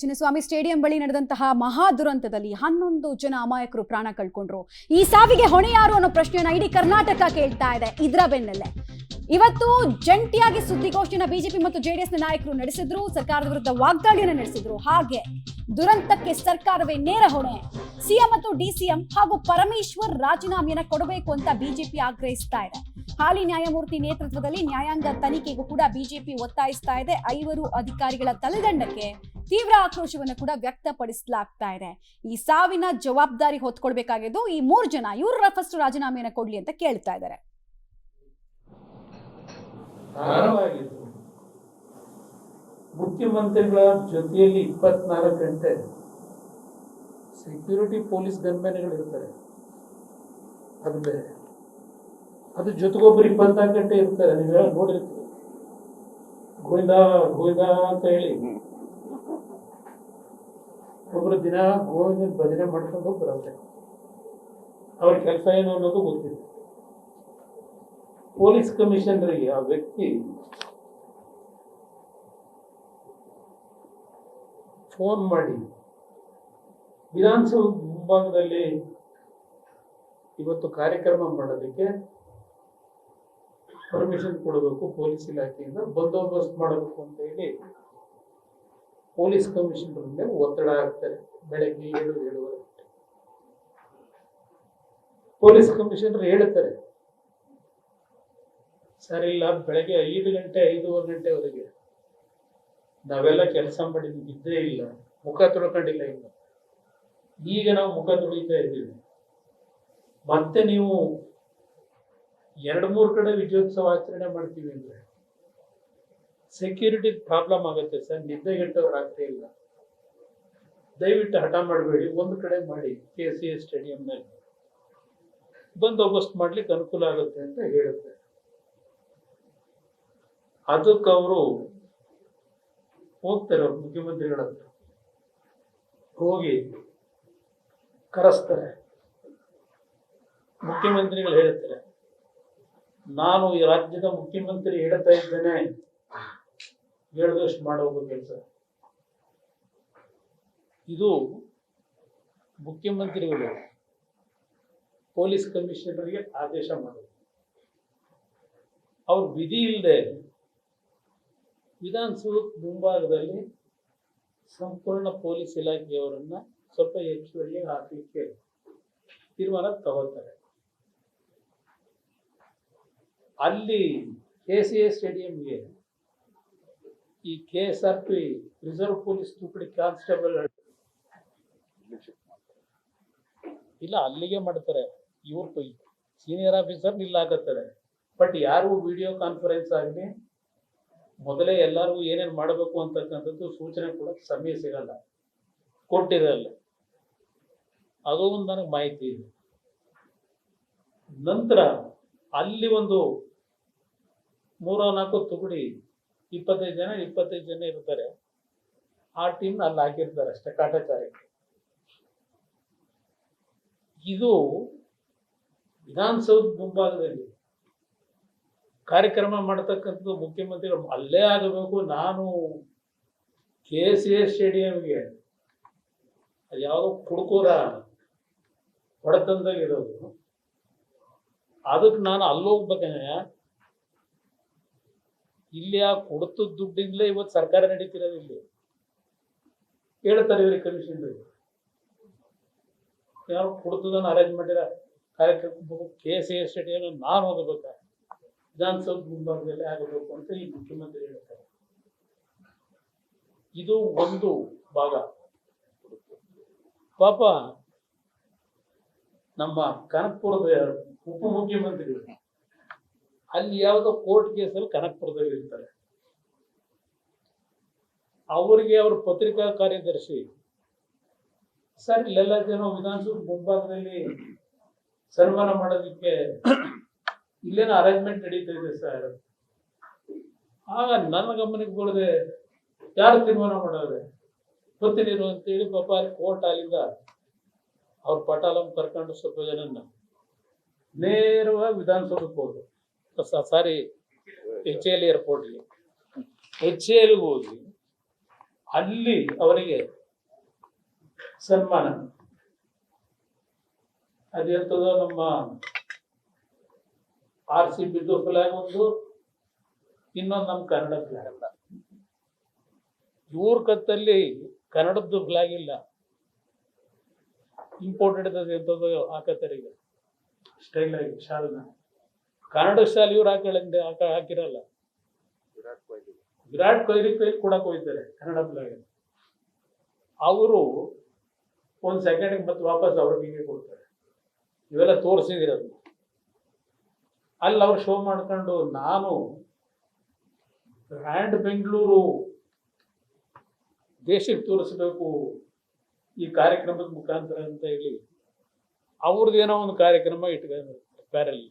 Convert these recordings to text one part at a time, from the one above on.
Chinnaswamy stadium ಬಳಿ ನಡೆದಂತಹ ಮಹಾ ದುರಂತದಲ್ಲಿ 11 ಜನ ಅಮಾಯಕರು ಪ್ರಾಣ ಕಳ್ಕೊಂಡ್ರು. ಈ ಸಾವಿಗೆ ಹೊಣೆ ಯಾರು ಅನ್ನೋ ಪ್ರಶ್ನೆಯನ್ನ ಇಡೀ ಕರ್ನಾಟಕ ಕೇಳ್ತಾ ಇದೆ. ಇದರ ಬೆನ್ನಲ್ಲೇ ಇವತ್ತು ಜಂಟಿಯಾಗಿ ಸುದ್ದಿಗೋಷ್ಠಿನ ಬಿಜೆಪಿ ಮತ್ತು ಜೆಡಿಎಸ್ನ ನಾಯಕರು ನಡೆಸಿದ್ರು. ಸರ್ಕಾರದ ವಿರುದ್ಧ ವಾಗ್ದಾಳಿಯನ್ನು ನಡೆಸಿದ್ರು. ಹಾಗೆ ದುರಂತಕ್ಕೆ ಸರ್ಕಾರವೇ ನೇರ ಹೊಣೆ, ಸಿಎಂ ಮತ್ತು ಡಿಸಿಎಂ ಹಾಗೂ ಪರಮೇಶ್ವರ್ ರಾಜೀನಾಮೆಯನ್ನು ಕೊಡಬೇಕು ಅಂತ ಬಿಜೆಪಿ ಆಗ್ರಹಿಸ್ತಾ ಇದೆ. ಹಾಲಿ ನ್ಯಾಯಮೂರ್ತಿ ನೇತೃತ್ವದಲ್ಲಿ ನ್ಯಾಯಾಂಗ ತನಿಖೆಗೂ ಕೂಡ ಬಿಜೆಪಿ ಒತ್ತಾಯಿಸ್ತಾ ಇದೆ. 5 ಅಧಿಕಾರಿಗಳ ತಲೆದಂಡಕ್ಕೆ ತೀವ್ರ ಆಕ್ರೋಶವನ್ನು ಕೂಡ ವ್ಯಕ್ತಪಡಿಸಲಾಗ್ತಾ ಇದೆ. ಈ ಸಾವಿನ ಜವಾಬ್ದಾರಿ ಹೊತ್ಕೊಳ್ಬೇಕಾಗಿದ್ದು ಈ 3 ಜನ, ಇವರ ಫಸ್ಟ್ ರಾಜೀನಾಮೆಯನ್ನು ಕೊಡ್ಲಿ ಅಂತ ಕೇಳ್ತಾ ಇದ್ದಾರೆ. ಮುಖ್ಯಮಂತ್ರಿಗಳ ಜೊತೆಯಲ್ಲಿ 24 ಗಂಟೆ ಸೆಕ್ಯೂರಿಟಿ ಪೊಲೀಸ್ ಗನ್ಮ್ಯಾನ್ಗಳು ಇರ್ತಾರೆ, ಅದು ಬೇರೆ. ಅದು ಜೊತೆಗೊಬ್ಬರು 24 ಗಂಟೆ ಇರ್ತಾರೆ. ನೀವೆಲ್ಲ ನೋಡಿರ್ತೀವಿ, ಗೋವಿಂದ ಗೋವಿಂದ ಅಂತ ಹೇಳಿ ಒಬ್ಬರು ದಿನ ಗೋವಿಂದ ಭಜನೆ ಮಾಡ್ಕೊಂಡು ಬರುತ್ತೆ. ಅವ್ರ ಕೆಲಸ ಏನು ಅನ್ನೋದು ಗೊತ್ತಿದೆ. ಪೊಲೀಸ್ ಕಮಿಷನರಿಗೆ ಆ ವ್ಯಕ್ತಿ ಫೋನ್ ಮಾಡಿ ವಿಧಾನಸೌಧ ಮುಂಭಾಗದಲ್ಲಿ ಇವತ್ತು ಕಾರ್ಯಕ್ರಮ ಮಾಡೋದಕ್ಕೆ ಪರ್ಮಿಷನ್ ಕೊಡಬೇಕು, ಪೊಲೀಸ್ ಇಲಾಖೆಯಿಂದ ಬಂದೋಬಸ್ತ್ ಮಾಡಬೇಕು ಅಂತ ಹೇಳಿ ಪೊಲೀಸ್ ಕಮಿಷನರ್ ಮೇಲೆ ಒತ್ತಡ ಹಾಕ್ತಾರೆ. ಬೆಳಗ್ಗೆ 7-7:30 ಪೊಲೀಸ್ ಕಮಿಷನರ್ ಹೇಳ್ತಾರೆ, ಸರ್ ಇಲ್ಲ, ಬೆಳಗ್ಗೆ 5 ಗಂಟೆ 5:15 ಗಂಟೆವರೆಗೆ ನಾವೆಲ್ಲ ಕೆಲಸ ಮಾಡಿದ್ವಿ, ಇದ್ದೇ ಇಲ್ಲ, ಮುಖ ತೊಳ್ಕೊಂಡಿಲ್ಲ. ಈಗ ನಾವು ಮುಖ ತೊಳಿತಾ ಇದ್ದೀವಿ. ಮತ್ತೆ ನೀವು 2-3 ಕಡೆ ವಿಜಯೋತ್ಸವ ಆಚರಣೆ ಮಾಡ್ತೀವಿ ಅಂದ್ರೆ ಸೆಕ್ಯೂರಿಟಿ ಪ್ರಾಬ್ಲಮ್ ಆಗುತ್ತೆ ಸರ್. ನಿದ್ದೆಗೆಟ್ಟವ್ರು ರಾತ್ರಿ ಇಲ್ಲ, ದಯವಿಟ್ಟು ಹಠ ಮಾಡಬೇಡಿ, ಒಂದು ಕಡೆ ಮಾಡಿ, KCA ಸ್ಟೇಡಿಯಂನಲ್ಲಿ ಬಂದೋಬಸ್ತ್ ಮಾಡ್ಲಿಕ್ಕೆ ಅನುಕೂಲ ಆಗುತ್ತೆ ಅಂತ ಹೇಳುತ್ತೆ. ಅದಕ್ಕೆ ಅವರು ಹೋಗ್ತಾರೆ, ಅವ್ರು ಮುಖ್ಯಮಂತ್ರಿಗಳ ಹತ್ರ ಹೋಗಿ ಕರೆಸ್ತಾರೆ. ಮುಖ್ಯಮಂತ್ರಿಗಳು ಹೇಳ್ತಾರೆ, ನಾನು ಈ ರಾಜ್ಯದ ಮುಖ್ಯಮಂತ್ರಿ ಹೇಳ್ತಾ ಇದ್ದೇನೆ, ಹೇಳಿದಷ್ಟು ಮಾಡೋದು ಕೆಲಸ. ಇದು ಮುಖ್ಯಮಂತ್ರಿಗಳು ಪೊಲೀಸ್ ಕಮಿಷನರ್ಗೆ ಆದೇಶ ಮಾಡೋದು. ಅವ್ರು ವಿಧಿ ಇಲ್ಲದೆ ವಿಧಾನಸೌಧ ಮುಂಭಾಗದಲ್ಲಿ ಸಂಪೂರ್ಣ ಪೊಲೀಸ್ ಇಲಾಖೆಯವರನ್ನ ಸ್ವಲ್ಪ ಹೆಚ್ಚುವರಿಯಾಗಿ ಹಾಕಲಿಕ್ಕೆ ತೀರ್ಮಾನ ತಗೊಳ್ತಾರೆ. ಅಲ್ಲಿ KCA ಸ್ಟೇಡಿಯಂಗೆ ಈ KSRP ರಿಸರ್ವ್ ಪೊಲೀಸ್ ತುಕಡಿ ಕಾನ್ಸ್ಟೇಬಲ್ ಇಲ್ಲ, ಅಲ್ಲಿಗೆ ಮಾಡ್ತಾರೆ. ಇವ್ರು ಸೀನಿಯರ್ ಆಫೀಸರ್ ಇಲ್ಲ ಆಗತ್ತಾರೆ. ಬಟ್ ಯಾರಿಗೂ ವಿಡಿಯೋ ಕಾನ್ಫರೆನ್ಸ್ ಆಗಲಿ, ಮೊದಲೇ ಎಲ್ಲರಿಗೂ ಏನೇನು ಮಾಡಬೇಕು ಅಂತಕ್ಕಂಥದ್ದು ಸೂಚನೆ ಕೂಡ ಸಮಯ ಸಿಗಲ್ಲ, ಕೊಟ್ಟಿರಲ್ಲ. ಅದು ಒಂದು ನನಗೆ ಮಾಹಿತಿ ಇದೆ. ನಂತರ ಅಲ್ಲಿ ಒಂದು 3-4 ತುಕಡಿ 25 ಜನ ಇರ್ತಾರೆ. ಆ ಟೀಮ್ ಅಲ್ಲಿ ಹಾಕಿರ್ತಾರೆ ಅಷ್ಟೇ ಕಾಟಾಚಾರಕ್ಕೆ. ಇದು ವಿಧಾನಸೌಧ ಮುಂಭಾಗದಲ್ಲಿ ಕಾರ್ಯಕ್ರಮ ಮಾಡತಕ್ಕಂಥದ್ದು ಮುಖ್ಯಮಂತ್ರಿಗಳು ಅಲ್ಲೇ ಆಗಬೇಕು. ನಾನು KCA ಸ್ಟೇಡಿಯಂಗೆ ಯಾವುದೋ ಕುಡ್ಕೋರ ಹೊಡೆತಂದಾಗಿರೋದು, ಅದಕ್ಕೆ ನಾನು ಅಲ್ಲೋಗ್ಬೇಕಂದ್ರೆ ಇಲ್ಲಿ ಆ ಕೊಡ್ತದ ದುಡ್ಡಿಂದಲೇ ಇವತ್ತು ಸರ್ಕಾರ ನಡೀತಿರೋದು. ಇಲ್ಲಿ ಹೇಳ್ತಾರೆ ಇವ್ರಿಗೆ ಕಮಿಷನರಿಗೆ, ಯಾರು ಕೊಡ್ತದನ್ನು ಅರೇಂಜ್ ಮಾಡಿರ ಕಾರ್ಯಕ್ರಮ KCA ಸ್ಟೇಡಿಯಂ ನಾನು ಹೋಗಬೇಕಾ, ವಿಧಾನಸೌಧ ಮುಂಭಾಗದಲ್ಲಿ ಆಗಬೇಕು ಅಂತ ಈ ಮುಖ್ಯಮಂತ್ರಿ ಹೇಳ್ತಾರೆ. ಇದು ಒಂದು ಭಾಗ. ಪಾಪ ನಮ್ಮ ಕನಕಪುರದ ಉಪಮುಖ್ಯಮಂತ್ರಿಗಳು ಅಲ್ಲಿ ಯಾವುದೋ ಕೋರ್ಟ್ ಕೇಸಲ್ಲಿ ಕನಕಪುರದಲ್ಲಿ ಇರ್ತಾರೆ. ಅವರಿಗೆ ಅವ್ರ ಪತ್ರಿಕಾ ಕಾರ್ಯದರ್ಶಿ, ಸರ್ ಇಲ್ಲೆಲ್ಲ ಜನ ವಿಧಾನಸೌಧ ಮುಂಭಾಗದಲ್ಲಿ ಸನ್ಮಾನ ಮಾಡೋದಕ್ಕೆ ಇಲ್ಲೇನೋ ಅರೇಂಜ್ಮೆಂಟ್ ನಡೀತಾ ಇದೆ ಸರ್. ಆಗ ನನ್ನ ಗಮನಕ್ಕೆ ಬರದೆ ಯಾರು ತೀರ್ಮಾನ ಮಾಡೋರೆ ಗೊತ್ತಿರೋ ಅಂತೇಳಿ ಪಾಪ ಅಲ್ಲಿ ಕೋರ್ಟ್ ಅಲ್ಲಿಂದ ಅವ್ರ ಪಟಾಲಂ ಕರ್ಕೊಂಡು ಸ್ವಲ್ಪ ಜನನ್ನ ನೇರವಾಗಿ ವಿಧಾನಸೌಧಕ್ಕೆ ಹೋದ್ರು. ಸಾರಿ HAL ಏರ್ಪೋರ್ಟ್ಗೆ. HALಗೆ ಹೋಗಿ ಅಲ್ಲಿ ಅವರಿಗೆ ಸನ್ಮಾನ ಅದಿರ್ತದೋ ನಮ್ಮ RCB ಫ್ಲಾಗ್ ಒಂದು, ಇನ್ನೊಂದು ನಮ್ಮ ಕನ್ನಡ ಫ್ಲಾಗ್. ಇವ್ರ ಕತ್ತಲ್ಲಿ ಕನ್ನಡದ್ದು ಫ್ಲಾಗ್ ಇಲ್ಲ, ಇಂಪೋರ್ಟೆಡ್ ಎಂಥದ್ದು ಹಾಕತ್ತರಿಗೆ ಸ್ಟೈಲ್ ಆಗಿ ಶಾಲ್ನ. ಕನ್ನಡ ಶಾಲ್ ಇವ್ರು ಹಾಕಿರಲ್ಲ. ವಿರಾಟ್ ಕೊಹ್ಲಿ ಕೈಲಿ ಕೊಡಕ್ ಹೋಗ್ತಾರೆ ಕನ್ನಡ ಫ್ಲಾಗ್. ಅವರು ಒಂದ್ ಸೆಕೆಂಡ್ ಮತ್ತೆ ವಾಪಸ್ ಅವ್ರಿಗೆ ಕೊಡ್ತಾರೆ. ಇವೆಲ್ಲ ತೋರಿಸಿದಿರೋದು ಅಲ್ಲಿ ಅವ್ರು ಶೋ ಮಾಡ್ಕೊಂಡು, ನಾನು ಬ್ರ್ಯಾಂಡ್ ಬೆಂಗಳೂರು ದೇಶಕ್ಕೆ ತೋರಿಸ್ಬೇಕು ಈ ಕಾರ್ಯಕ್ರಮದ ಮುಖಾಂತರ ಅಂತ ಹೇಳಿ ಅವ್ರದ್ದೇನೋ ಒಂದು ಕಾರ್ಯಕ್ರಮ ಇಟ್ಕೊಂಡಿರ್ತಾರೆ. Parallel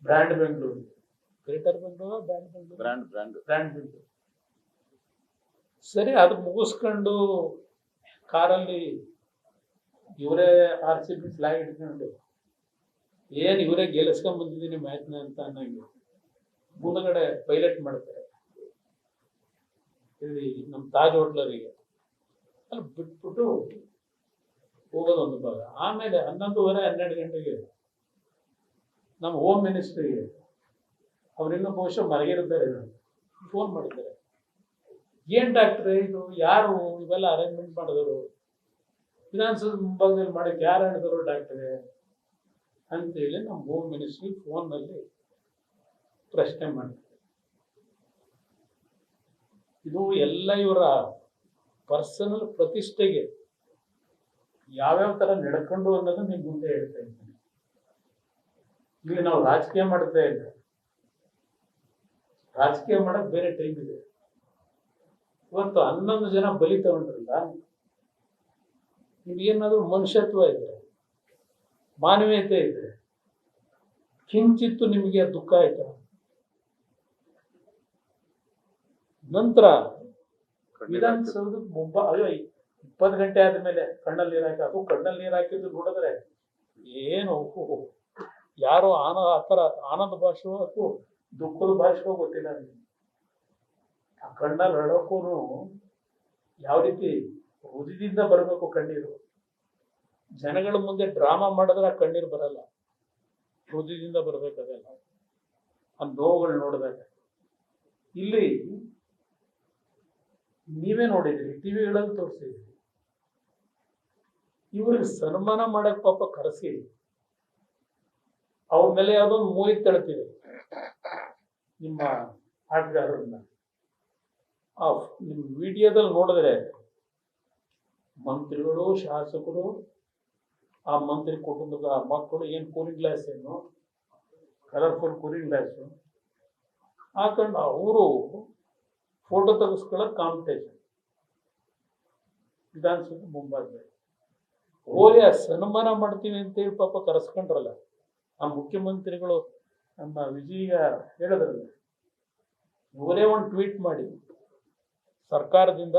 brand Bengaluru, greater Bengaluru, brand Bengaluru, brand Bengaluru. ಸರಿ, ಅದು ಮುಗಿಸ್ಕೊಂಡು ಕಾರಲ್ಲಿ ಇವರೇ RCB ಫ್ಲಾಗ್ ಇಟ್ಕೊಂಡು ಏನ್ ಇವರೇ ಗೆಲ್ಲಿಸ್ಕೊಂಡ್ ಬಂದಿದ್ದೀನಿ ಮ್ಯಾಚ್ನ ಅಂತ ಅನ್ನಂಗೆ ಮುಂದಗಡೆ ಪೈಲಟ್ ಮಾಡ್ತಾರೆ ಇಲ್ಲಿ ನಮ್ಮ ತಾಜ್ ಹೋಟ್ಲರಿಗೆ. ಅಲ್ಲಿ ಬಿಟ್ಬಿಟ್ಟು ಹೋಗೋದೊಂದು ಭಾಗ. ಆಮೇಲೆ 11:30 12 ಗಂಟೆಗೆ ನಮ್ಮ ಹೋಮ್ ಮಿನಿಸ್ಟ್ರಿಗೆ, ಅವರಿನ್ನೂ ಬಹುಶಃ ಮಲಗಿರ್ತಾರೆ, ಫೋನ್ ಮಾಡಿದ್ದಾರೆ. ಏನ್ ಡಾಕ್ಟ್ರೆ ಇದು, ಯಾರು ಇವೆಲ್ಲ ಅರೇಂಜ್ಮೆಂಟ್ ಮಾಡಿದವರು, ವಿಧಾನಸೌಧ ಮುಂಭಾಗದಲ್ಲಿ ಮಾಡಕ್ಕೆ ಯಾರು ಹೇಳಿದವರು ಡಾಕ್ಟ್ರೆ ಅಂತೇಳಿ ನಮ್ಮ ಹೋಮ್ ಮಿನಿಸ್ಟ್ರಿ ಫೋನ್ನಲ್ಲಿ ಪ್ರಶ್ನೆ ಮಾಡಿದ್ದಾರೆ. ಇದು ಎಲ್ಲ ಇವರ ಪರ್ಸನಲ್ ಪ್ರತಿಷ್ಠೆಗೆ ಯಾವ್ಯಾವ ತರ ನಡ್ಕೊಂಡು ಅನ್ನೋದು ನಿಮ್ ಮುಂದೆ ಹೇಳ್ತಾ ಇದ್ದೀನಿ. ಇಲ್ಲಿ ನಾವು ರಾಜಕೀಯ ಮಾಡ್ತಾ ಇಲ್ಲ, ರಾಜಕೀಯ ಮಾಡಕ್ ಬೇರೆ ಟೈಮ್ ಇದೆ. ಇವತ್ತು 11 ಜನ ಬಲಿ ತಗೊಂಡ್ರಲ್ಲ, ನಿಮ್ಗೇನಾದ್ರೂ ಮನುಷ್ಯತ್ವ ಇದ್ರೆ, ಮಾನವೀಯತೆ ಇದ್ರೆ, ಕಿಂಚಿತ್ತು ನಿಮಗೆ ದುಃಖ ಆಯ್ತಾ? ನಂತರ ವಿಧಾನಸೌಧ 20 ಗಂಟೆ ಆದ್ಮೇಲೆ ಕಣ್ಣಲ್ಲಿ ನೀರು ಹಾಕಿ, ಅದು ಕಣ್ಣಲ್ಲಿ ನೀರು ಹಾಕಿದ್ದು ನೋಡಿದ್ರೆ ಏನು ಯಾರೋ ಆತರ ಆನಂದ ಭಾಷೆಯೋ ಅಥವಾ ದುಃಖದ ಭಾಷೆಯೋ ಗೊತ್ತಿಲ್ಲ ನನಗೆ. ಆ ಕಣ್ಣಲ್ಲಿ ಹಳೋಕ್ಕೂ ಯಾವ ರೀತಿ ಹೃದಯದಿಂದ ಬರಬೇಕು ಕಣ್ಣೀರು. ಜನಗಳ ಮುಂದೆ ಡ್ರಾಮಾ ಮಾಡಿದ್ರೆ ಆ ಕಣ್ಣೀರು ಬರಲ್ಲ, ಹೃದಯದಿಂದ ಬರ್ಬೇಕಾಗಲ್ಲ ಆ ನೋವುಗಳು ನೋಡಿದಾಗ. ಇಲ್ಲಿ ನೀವೇ ನೋಡಿದ್ರಿ, ಟಿವಿಗಳಲ್ಲಿ ತೋರಿಸಿದ್ರಿ, ಇವ್ರಿಗೆ ಸನ್ಮಾನ ಮಾಡಕ್ ಪಾಪ ಕರೆಸಿ ಅವ್ರ ಮೇಲೆ ಯಾವ್ದೊಂದು ಮೂವಿ ತಳ್ತೀವಿ ನಿಮ್ಮ ಆಟಗಾರರನ್ನ. ಆ ನಿಮ್ ವಿಡಿಯೋದಲ್ಲಿ ನೋಡಿದ್ರೆ ಮಂತ್ರಿಗಳು, ಶಾಸಕರು, ಆ ಮಂತ್ರಿ ಕುಟುಂಬದ ಮಕ್ಕಳು ಏನ್ ಕೂಲಿಂಗ್ ಗ್ಲಾಸ್, ಏನು ಕಲರ್ಫುಲ್ ಕೂಲಿಂಗ್ ಗ್ಲಾಸು ಹಾಕೊಂಡು ಅವರು ಫೋಟೋ ತೆಗೆಸ್ಕೊಳ್ಳೋಕೆ ಕಾಂಪಿಟೇಷನ್ ವಿಧಾನಸೌಧ ಮುಂಭಾಗದಲ್ಲಿ ಹೋಗಿ ಆ ಸನ್ಮಾನ ಮಾಡ್ತೀವಿ ಅಂತೇಳಿ ಪಾಪ ಕರೆಸ್ಕೊಂಡ್ರಲ್ಲ ಆ ಮುಖ್ಯಮಂತ್ರಿಗಳು. ನಮ್ಮ ವಿಜಯ ಹೇಳಿದ್ರಲ್ಲ, ಇವರೇ ಒಂದು ಟ್ವೀಟ್ ಮಾಡಿ ಸರ್ಕಾರದಿಂದ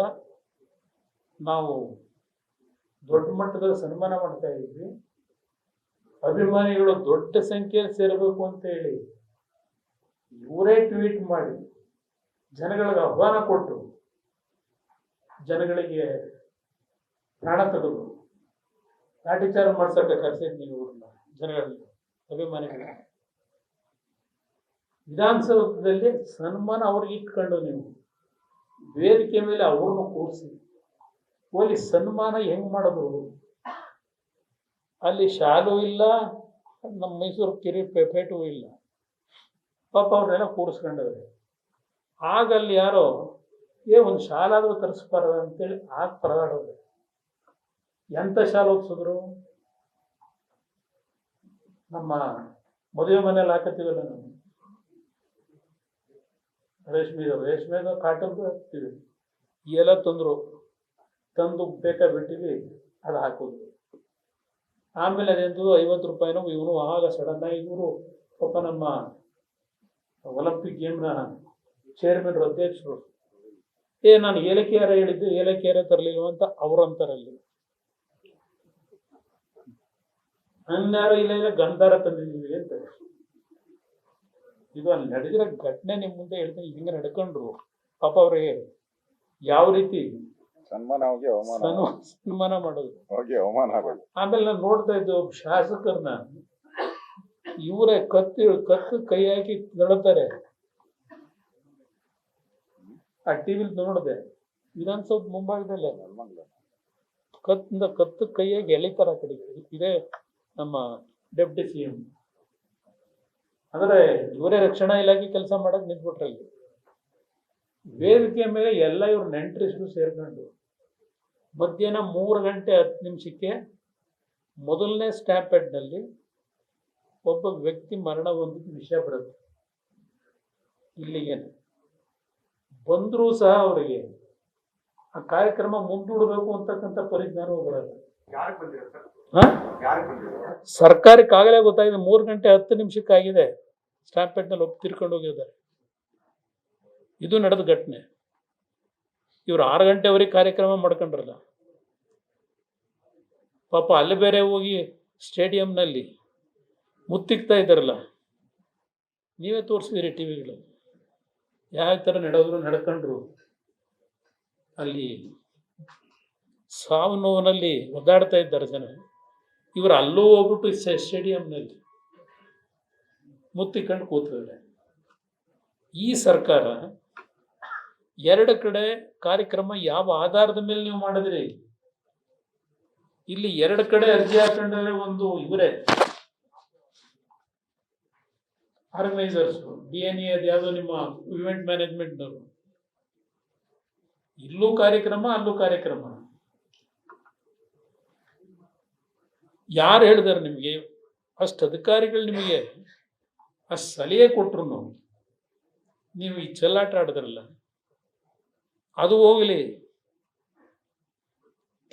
ನಾವು ದೊಡ್ಡ ಮಟ್ಟದ ಸನ್ಮಾನ ಮಾಡ್ತಾ ಇದ್ವಿ, ಅಭಿಮಾನಿಗಳು ದೊಡ್ಡ ಸಂಖ್ಯೆಯಲ್ಲಿ ಸೇರಬೇಕು ಅಂತ ಹೇಳಿ ಇವರೇ ಟ್ವೀಟ್ ಮಾಡಿ ಜನಗಳಿಗೆ ಆಹ್ವಾನ ಕೊಟ್ಟು ಜನಗಳಿಗೆ ಪ್ರಾಣ ತೆಗೆದು ಲಾಠಿಚಾರ್ಜ್ ಮಾಡ್ಸಕ್ಕೆ ಕರೆಸಿದ್ ನೀವು ಇವ್ರನ್ನ, ಜನಗಳಿಗೆ, ಅಭಿಮಾನಿಗಳಿಗೆ. ವಿಧಾನಸೌಧದಲ್ಲಿ ಸನ್ಮಾನ ಅವ್ರಿಗೆ ಇಟ್ಕೊಂಡು ನೀವು ವೇದಿಕೆ ಮೇಲೆ ಅವ್ರನ್ನ ಕೂರಿಸಿ ಹೋಗಿ ಸನ್ಮಾನ ಹೆಂಗ್ ಮಾಡಿದ್ರು? ಅಲ್ಲಿ ಶಾಲು ಇಲ್ಲ, ನಮ್ಮ ಮೈಸೂರು ಪೇಟು ಇಲ್ಲ, ಪಾಪ ಅವ್ರನ್ನೆಲ್ಲ ಕೂರಿಸ್ಕೊಂಡವ್ರೆ. ಆಗ ಅಲ್ಲಿ ಯಾರೋ ಒಂದು ಶಾಲಾದ್ರೂ ತರಿಸ್ಬಾರ್ದ ಅಂತೇಳಿ ಆಗ ಪರದಾಡೋದು. ಎಂತ ಶಾಲೆ ಓದಿಸಿದ್ರು? ನಮ್ಮ ಮದುವೆ ಮನೇಲಿ ಹಾಕತ್ತೀವಲ್ಲ ನಾವು ರೇಷ್ಮೆದ ಕಾಟನ್ ಹಾಕ್ತೀವಿ, ಎಲ್ಲ ತಂದು ಬಿಟ್ಟಿವಿ, ಅದು ಹಾಕೋದು. ಆಮೇಲೆ ಅದೆಂತದ್ದು 50 ರೂಪಾಯಿನೋ ಇವನು ಆಗ ಸಡನ್ ಆಗಿ ಇವರು ಪಾಪ ನಮ್ಮ ಒಲಿಂಪಿಕ್ ಗೇಮ್ನ ಚೇರ್ಮನ್ ಅಧ್ಯಕ್ಷರು, ನಾನು ಏಲಕ್ಕಿಯಾರ ಹೇಳಿದ್ದು ಏಲಕ್ಕಿಯಾರ ತರಲಿಲ್ವ ಅಂತ ಅವ್ರಂತಾರಲ್ಲಿ. ಹಂಗಾರು ಇಲ್ಲ ಗಂಧಾರ ತಂದಿದ್ದೀವಿ ಅಂತ. ಇದು ಅಲ್ಲಿ ನಡೆದಿರೋ ಘಟನೆ ನಿಮ್ ಮುಂದೆ ಹೇಳ್ತೀನಿ. ಹಿಂಗೆ ನಡ್ಕೊಂಡ್ರು ಪಾಪ ಅವ್ರಿಗೆ ಯಾವ ರೀತಿ ಸನ್ಮಾನ ಹೋಗಿ ಅವಮಾನ ಸನ್ಮಾನ ಮಾಡೋದು, ಹೋಗಿ ಅವಮಾನ ಆಗೋದು. ಆಮೇಲೆ ನಾನು ನೋಡ್ತಾ ಇದ್ದೆ ಒಬ್ಬ ಶಾಸಕರನ್ನ ಇವರೇ ಕತ್ತು ಕೈ ಹಾಕಿ ನಡುತ್ತಾರೆ. ಆ ಟಿವಿಲಿ ನೋಡಿದೆ, ವಿಧಾನಸೌಧ ಮುಂಭಾಗದಲ್ಲೇ ಕತ್ತು ಕೈಯಾಗಿ ಎಳಿತಾರ ಆ ಕಡೆ. ಇದೇ ನಮ್ಮ ಡೆಪ್ಟಿ CM. ಅಂದ್ರೆ ಇವರೇ ರಕ್ಷಣಾ ಇಲಾಖೆ ಕೆಲಸ ಮಾಡಕ್ ನಿಂತ್ಬಿಟ್ರಲ್ಲಿ. ವೇದಿಕೆಯ ಮೇಲೆ ಎಲ್ಲ ಇವ್ರ ನೆಂಟರಿಸ್ರು ಸೇರ್ಕೊಂಡು ಮಧ್ಯಾಹ್ನ 3:10 ಮೊದಲನೇ ಸ್ಟ್ಯಾಂಪೆಡ್ನಲ್ಲಿ ಒಬ್ಬ ವ್ಯಕ್ತಿ ಮರಣ ಹೊಂದಿದ ವಿಷಯ ಬರುತ್ತೆ. ಇಲ್ಲಿಗೆ ಬಂದರೂ ಸಹ ಅವರಿಗೆ ಆ ಕಾರ್ಯಕ್ರಮ ಮುಂದೂಡಬೇಕು ಅಂತಕ್ಕಂಥ ಪರಿಜ್ಞಾನ ಬರಲ್ಲ. ಸರ್ಕಾರಕ್ಕೆ ಆಗಲೇ ಗೊತ್ತಾಗಿದೆ. 3:10 ಸ್ಟ್ಯಾಂಪೆಡ್ನಲ್ಲಿ ಒಬ್ಬ ತಿರ್ಕೊಂಡು ಹೋಗಿದ್ದಾರೆ. ಇದು ನಡೆದ ಘಟನೆ. ಇವ್ರು 6 ಗಂಟೆವರೆಗೆ ಕಾರ್ಯಕ್ರಮ ಮಾಡ್ಕೊಂಡ್ರಲ್ಲ ಪಾಪ. ಅಲ್ಲಿ ಬೇರೆ ಹೋಗಿ ಸ್ಟೇಡಿಯಂನಲ್ಲಿ ಮುತ್ತಿಕ್ತಾ ಇದ್ದಾರಲ್ಲ, ನೀವೇ ತೋರಿಸಿದಿರಿ ಟಿವಿಗಳು ಯಾವ ಥರ ನಡ್ಕೊಂಡ್ರು. ಅಲ್ಲಿ ಸಾವು ನೋವಿನಲ್ಲಿ ಒದ್ದಾಡ್ತಾ ಇದ್ದಾರೆ ಜನ. ಇವರು ಅಲ್ಲೂ ಹೋಗ್ಬಿಟ್ಟು ಸ್ಟೇಡಿಯಂನಲ್ಲಿ ಮುತ್ತಿಕೊಂಡು ಕೂತಿದ್ದಾರೆ. ಈ ಸರ್ಕಾರ 2 ಕಡೆ ಕಾರ್ಯಕ್ರಮ ಯಾವ ಆಧಾರದ ಮೇಲೆ ನೀವು ಮಾಡಿದ್ರಿ? ಇಲ್ಲಿ 2 ಕಡೆ ಅರ್ಜಿ ಹಾಕೊಂಡ್ರೆ ಒಂದು ಇವರೇ ಆರ್ಗನೈಸರ್ಸ್, DNA ಅದ್ಯಾವುದೋ ನಿಮ್ಮ ಇವೆಂಟ್ ಮ್ಯಾನೇಜ್ಮೆಂಟ್ನವರು. ಇಲ್ಲೂ ಕಾರ್ಯಕ್ರಮ, ಅಲ್ಲೂ ಕಾರ್ಯಕ್ರಮ. ಯಾರು ಹೇಳಿದಾರೆ ನಿಮಗೆ? ಅಷ್ಟು ಅಧಿಕಾರಿಗಳು ನಿಮಗೆ ಅಷ್ಟು ಸಲಹೆ ಕೊಟ್ರು ನೀವು ಈ ಚೆಲ್ಲಾಟ ಆಡಿದ್ರಲ್ಲ, ಅದು ಹೋಗಲಿ.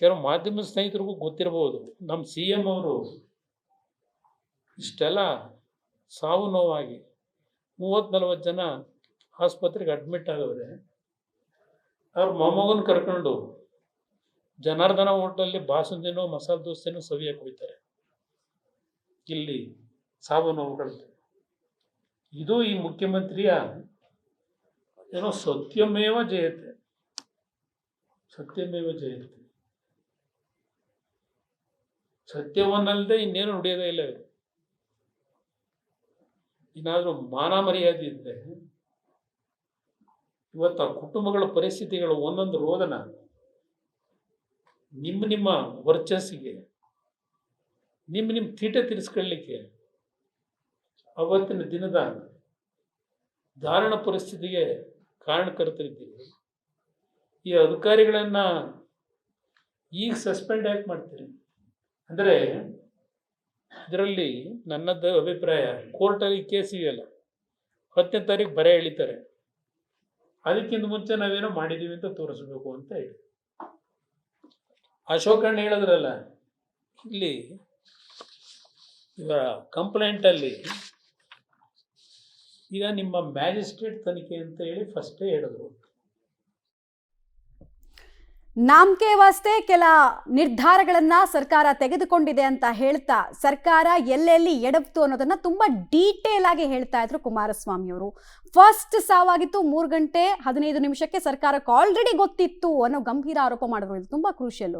ಕೆಲವು ಮಾಧ್ಯಮ ಸ್ನೇಹಿತರಿಗೂ ಗೊತ್ತಿರಬಹುದು, ನಮ್ಮ CM ಅವರು ಇಷ್ಟೆಲ್ಲ ಸಾವು ನೋವಾಗಿ 30-40 ಜನ ಆಸ್ಪತ್ರೆಗೆ ಅಡ್ಮಿಟ್ ಆಗವ್ರೆ. ಅವ್ರ ಮೊಮ್ಮಗನ ಕರ್ಕೊಂಡು ಜನಾರ್ದನ ಹೋಟ್ಲಲ್ಲಿ ಬಾಸುಂದಿನೋ ಮಸಾಲೆ ದೋಸೆನೋ ಸವಿಯಕ್ಕೆ ಹೋಗ್ತಾರೆ. ಇಲ್ಲಿ ಸಾವು ನೋವುಗಳು. ಇದು ಈ ಮುಖ್ಯಮಂತ್ರಿಯ ಏನೋ ಸತ್ಯಮೇವ ಜಯತೆ, ಸತ್ಯಮೇವ ಜಯತೆ. ಸತ್ಯವನ್ನಲ್ಲದೆ ಇನ್ನೇನು ನುಡಿಯೋದೇ ಇಲ್ಲ ಇವರು. ಏನಾದರೂ ಮಾನ ಮರ್ಯಾದೆ ಇದ್ದರೆ ಇವತ್ತು ಆ ಕುಟುಂಬಗಳ ಪರಿಸ್ಥಿತಿಗಳು ಒಂದೊಂದು ರೋದನ ನಿಮ್ಮ ವರ್ಚಸ್ಸಿಗೆ, ನಿಮ್ಮ ತೀಟೆ ತೀರಿಸ್ಕೊಳ್ಳಿಕ್ಕೆ ಅವತ್ತಿನ ದಿನದ ದಾರುಣ ಪರಿಸ್ಥಿತಿಗೆ ಕಾರಣಕರ್ತರಿದ್ದೀವಿ. ಈ ಅಧಿಕಾರಿಗಳನ್ನ ಈಗ ಸಸ್ಪೆಂಡ್ ಯಾಕೆ ಮಾಡ್ತೀರಿ? ಅಂದರೆ ಇದರಲ್ಲಿ ನನ್ನದು ಅಭಿಪ್ರಾಯ, ಕೋರ್ಟಲ್ಲಿ ಕೇಸ್ ಇದೆಯಲ್ಲ 10ನೇ ತಾರೀಕು ಬರೆ ಎಳಿತಾರೆ. ಅದಕ್ಕಿಂತ ಮುಂಚೆ ನಾವೇನೋ ಮಾಡಿದ್ದೀವಿ ಅಂತ ತೋರಿಸ್ಬೇಕು ಅಂತ ಹೇಳಿ ಅಶೋಕಣ್ಣ ಹೇಳಿದ್ರಲ್ಲ, ಇಲ್ಲಿ ಇವರ ಕಂಪ್ಲೇಂಟಲ್ಲಿ ಈಗ ನಿಮ್ಮ ಮ್ಯಾಜಿಸ್ಟ್ರೇಟ್ ತನಿಖೆ ಅಂತ ಹೇಳಿ ಫಸ್ಟೇ ಹೇಳಿದ್ರು. ನಾಮಕೆ ವಾಸ್ತೆ ಕೆಲ ನಿರ್ಧಾರಗಳನ್ನ ಸರ್ಕಾರ ತೆಗೆದುಕೊಂಡಿದೆ ಅಂತ ಹೇಳ್ತಾ ಸರ್ಕಾರ ಎಲ್ಲೆಲ್ಲಿ ಎಡವ್ತು ಅನ್ನೋದನ್ನ ತುಂಬಾ ಡೀಟೇಲ್ ಆಗಿ ಹೇಳ್ತಾ ಇದ್ರು ಕುಮಾರಸ್ವಾಮಿ ಅವರು. ಫಸ್ಟ್ ಸಾವಾಗಿತ್ತು 3:15 ಸರ್ಕಾರಕ್ಕೆ ಆಲ್ರೆಡಿ ಗೊತ್ತಿತ್ತು ಅನ್ನೋ ಗಂಭೀರ ಆರೋಪ ಮಾಡಿದ್ರು. ಇದು ತುಂಬಾ ಕ್ರೂಷಿಯಲ್.